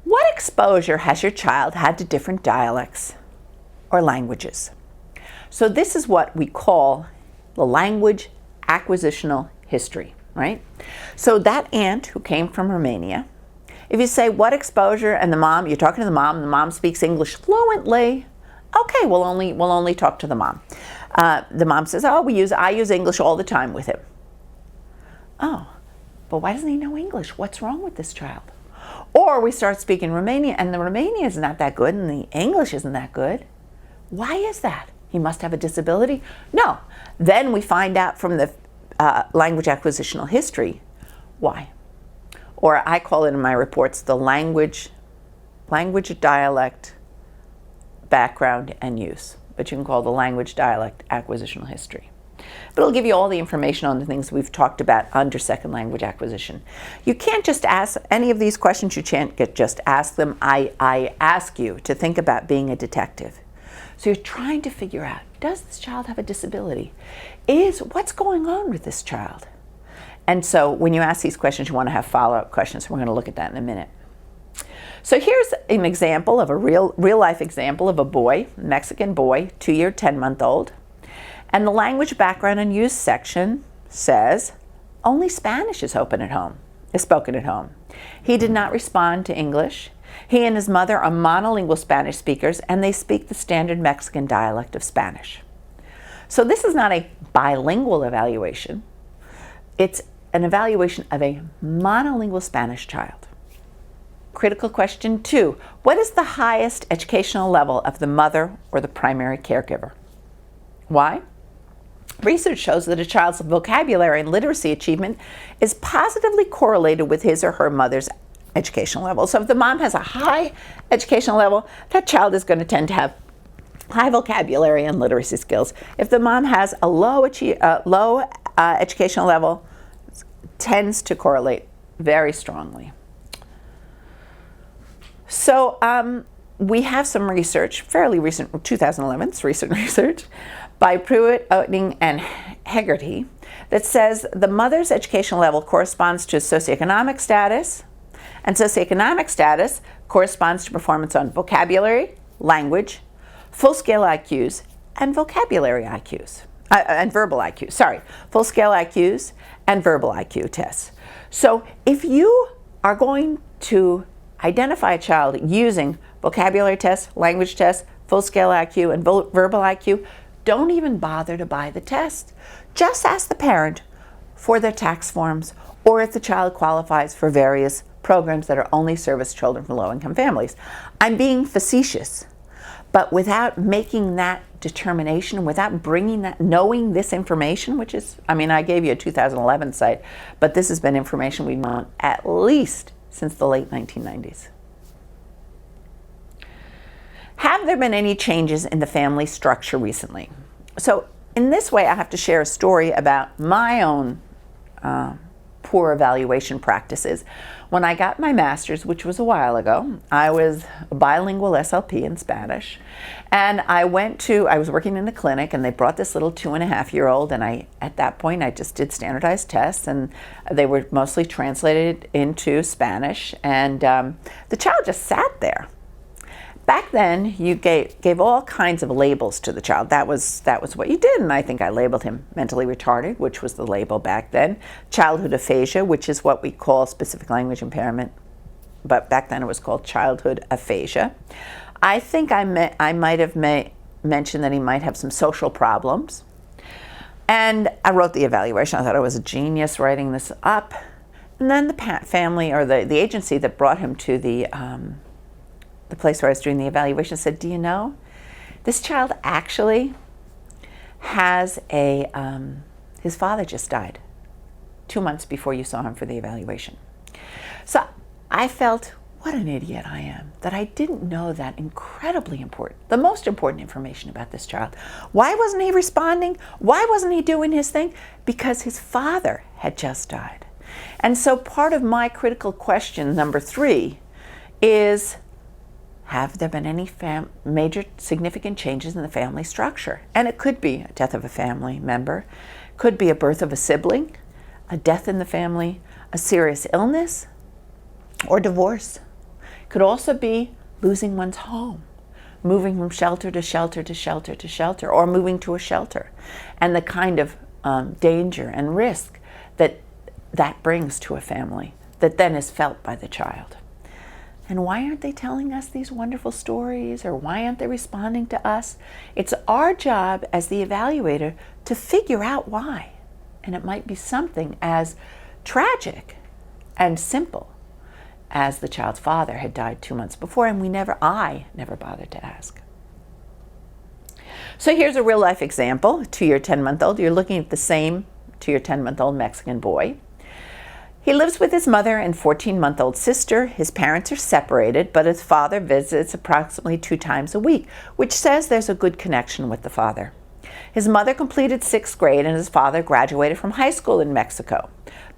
What exposure has your child had to different dialects or languages? So this is what we call the language acquisitional history, right? So that aunt who came from Romania, if you say what exposure, and the mom, you're talking to the mom speaks English fluently, okay, we'll only talk to the mom. The mom says, oh, I use English all the time with him. Oh, but why doesn't he know English? What's wrong with this child? Or we start speaking Romanian, and the Romanian is not that good, and the English isn't that good. Why is that? He must have a disability? No. Then we find out from the language acquisitional history why. Or I call it in my reports the language, dialect, background, and use. But you can call it the language, dialect, acquisitional history. But it'll give you all the information on the things we've talked about under second language acquisition. You can't just ask any of these questions. You can't just ask them. I ask you to think about being a detective. So you're trying to figure out, does this child have a disability? What's going on with this child? And so when you ask these questions, you want to have follow-up questions. We're going to look at that in a minute. So here's an example of a real life example of a boy, Mexican boy, 2-year, 10-month-old. And the language background and use section says, only Spanish is spoken at home. He did not respond to English. He and his mother are monolingual Spanish speakers, and they speak the standard Mexican dialect of Spanish. So this is not a bilingual evaluation. It's an evaluation of a monolingual Spanish child. Critical question 2, what is the highest educational level of the mother or the primary caregiver? Why? Research shows that a child's vocabulary and literacy achievement is positively correlated with his or her mother's educational level. So if the mom has a high educational level, that child is going to tend to have high vocabulary and literacy skills. If the mom has a low educational level, it tends to correlate very strongly. So we have some research, fairly recent, 2011, it's recent research, by Pruitt, Oetting, and Hegarty, that says the mother's educational level corresponds to socioeconomic status, and socioeconomic status corresponds to performance on vocabulary, language, full-scale IQs, and vocabulary IQs, and verbal IQs, sorry, full-scale IQs and verbal IQ tests. So if you are going to identify a child using vocabulary tests, language tests, full-scale IQ, and verbal IQ, don't even bother to buy the test. Just ask the parent for their tax forms or if the child qualifies for various programs that are only service children from low-income families. I'm being facetious, but without making that determination, without bringing that, knowing this information, which is, I gave you a 2011 site, but this has been information we've known at least since the late 1990s. Have there been any changes in the family structure recently? So in this way, I have to share a story about my own poor evaluation practices. When I got my master's, which was a while ago, I was a bilingual SLP in Spanish, and I was working in a clinic, and they brought this little 2.5-year-old, and at that point, I just did standardized tests, and they were mostly translated into Spanish, and the child just sat there. Back then, you gave all kinds of labels to the child. That was what you did, and I think I labeled him mentally retarded, which was the label back then. Childhood aphasia, which is what we call specific language impairment, but back then it was called childhood aphasia. I think I might have mentioned that he might have some social problems, and I wrote the evaluation. I thought I was a genius writing this up, and then the family or the agency that brought him to the place where I was doing the evaluation said, do you know, this child actually has his father just died 2 months before you saw him for the evaluation. So I felt, what an idiot I am, that I didn't know that incredibly important, the most important information about this child. Why wasn't he responding? Why wasn't he doing his thing? Because his father had just died. And so part of my critical question, number 3, is, have there been any major significant changes in the family structure? And it could be a death of a family member, could be a birth of a sibling, a death in the family, a serious illness, or divorce. Could also be losing one's home, moving from shelter to shelter to shelter to shelter, or moving to a shelter, and the kind of danger and risk that brings to a family that then is felt by the child. And why aren't they telling us these wonderful stories, or why aren't they responding to us? It's our job as the evaluator to figure out why. And it might be something as tragic and simple as the child's father had died 2 months before, and I never bothered to ask. So here's a real life example. 2-year, 10-month-old. You're looking at the same 2-year, 10-month-old Mexican boy. He lives with his mother and 14-month-old sister. His parents are separated, but his father visits approximately 2 times a week, which says there's a good connection with the father. His mother completed 6th grade and his father graduated from high school in Mexico.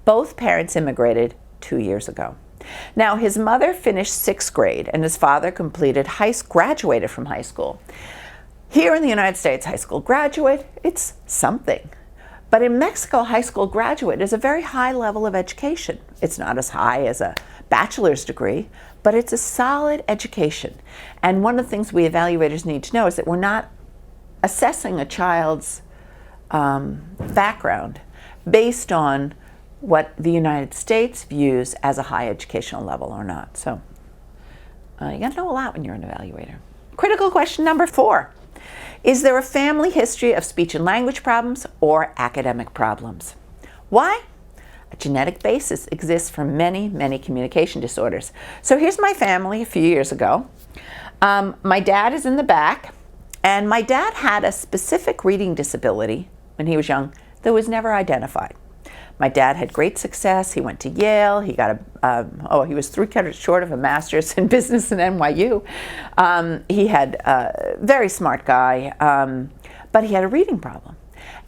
Both parents immigrated 2 years ago. Now, his mother finished 6th grade and his father graduated from high school. Here in the United States, high school graduate, it's something. But in Mexico, high school graduate is a very high level of education. It's not as high as a bachelor's degree, but it's a solid education. And one of the things we evaluators need to know is that we're not assessing a child's background based on what the United States views as a high educational level or not. So you got to know a lot when you're an evaluator. Critical question number 4. Is there a family history of speech and language problems or academic problems? Why? A genetic basis exists for many, many communication disorders. So here's my family a few years ago. My dad is in the back, and my dad had a specific reading disability when he was young that was never identified. My dad had great success. He went to Yale. He got he was 3 credits short of a master's in business at NYU. He had a very smart guy, but he had a reading problem.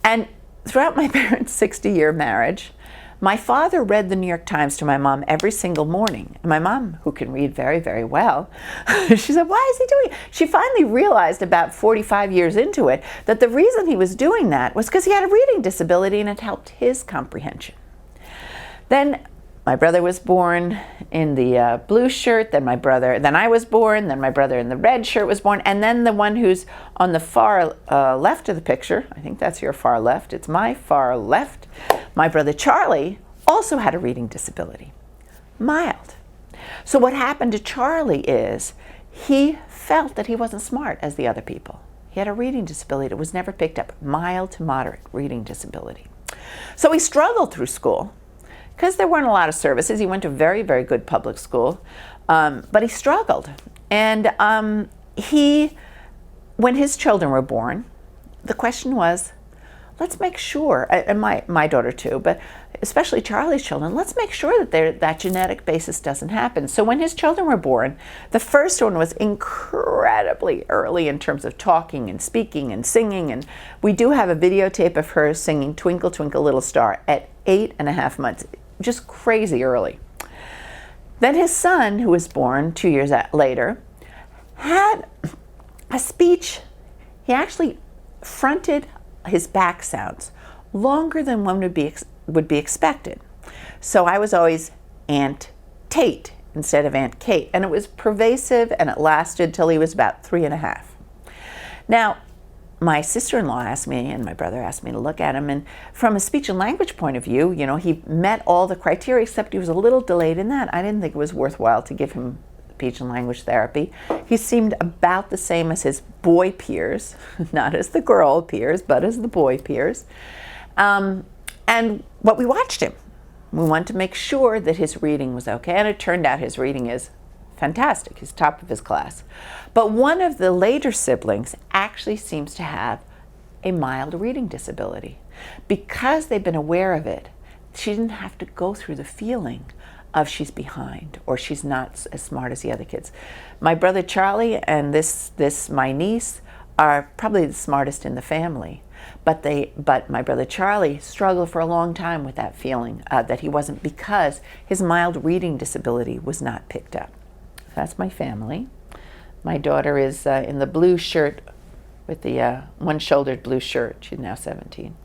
And throughout my parents' 60-year marriage, my father read the New York Times to my mom every single morning. And my mom, who can read very, very well, she said, why is he doing it? She finally realized about 45 years into it that the reason he was doing that was because he had a reading disability and it helped his comprehension. Then my brother was born in the blue shirt, then I was born, then my brother in the red shirt was born, and then the one who's on the far left of the picture, I think that's your far left, it's my far left, my brother Charlie also had a reading disability, mild. So what happened to Charlie is he felt that he wasn't smart as the other people. He had a reading disability that was never picked up, mild to moderate reading disability. So he struggled through school because there weren't a lot of services. He went to a very, very good public school, but he struggled. And when his children were born, the question was, let's make sure, and my daughter too, but especially Charlie's children, let's make sure that that genetic basis doesn't happen. So when his children were born, the first one was incredibly early in terms of talking and speaking and singing. And we do have a videotape of her singing Twinkle, Twinkle, Little Star at 8.5 months, just crazy early. Then his son, who was born 2 years later, had a speech. He actually fronted his back sounds longer than one would be expected. So I was always Aunt Tate instead of Aunt Kate, and it was pervasive, and it lasted till he was about 3.5. Now, my sister-in-law asked me, and my brother asked me to look at him, and from a speech and language point of view, he met all the criteria, except he was a little delayed in that. I didn't think it was worthwhile to give him speech and language therapy. He seemed about the same as his boy peers, not as the girl peers, but as the boy peers. But we watched him. We wanted to make sure that his reading was okay, and it turned out his reading is fantastic. He's top of his class. But one of the later siblings actually seems to have a mild reading disability. Because they've been aware of it, she didn't have to go through the feeling of she's behind or she's not as smart as the other kids. My brother Charlie and my niece are probably the smartest in the family, but my brother Charlie struggled for a long time with that feeling that he wasn't, because his mild reading disability was not picked up. That's my family. My daughter is in the blue shirt with the one-shouldered blue shirt. She's now 17.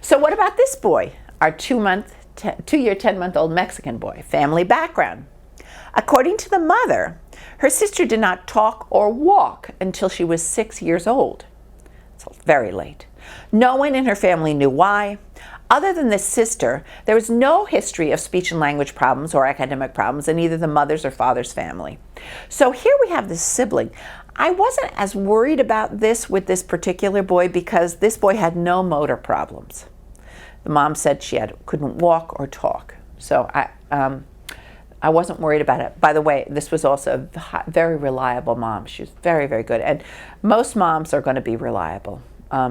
So what about this boy, our 2-year, 10-month-old Mexican boy? Family background. According to the mother, her sister did not talk or walk until she was 6 years old. It's very late. No one in her family knew why. Other than this sister, there was no history of speech and language problems or academic problems in either the mother's or father's family. So here we have this sibling. I wasn't as worried about this with this particular boy because this boy had no motor problems. The mom said she couldn't walk or talk. So I wasn't worried about it. By the way, this was also a very reliable mom. She was very, very good. And most moms are going to be reliable.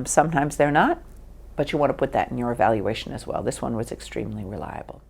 Sometimes they're not, but you want to put that in your evaluation as well. This one was extremely reliable.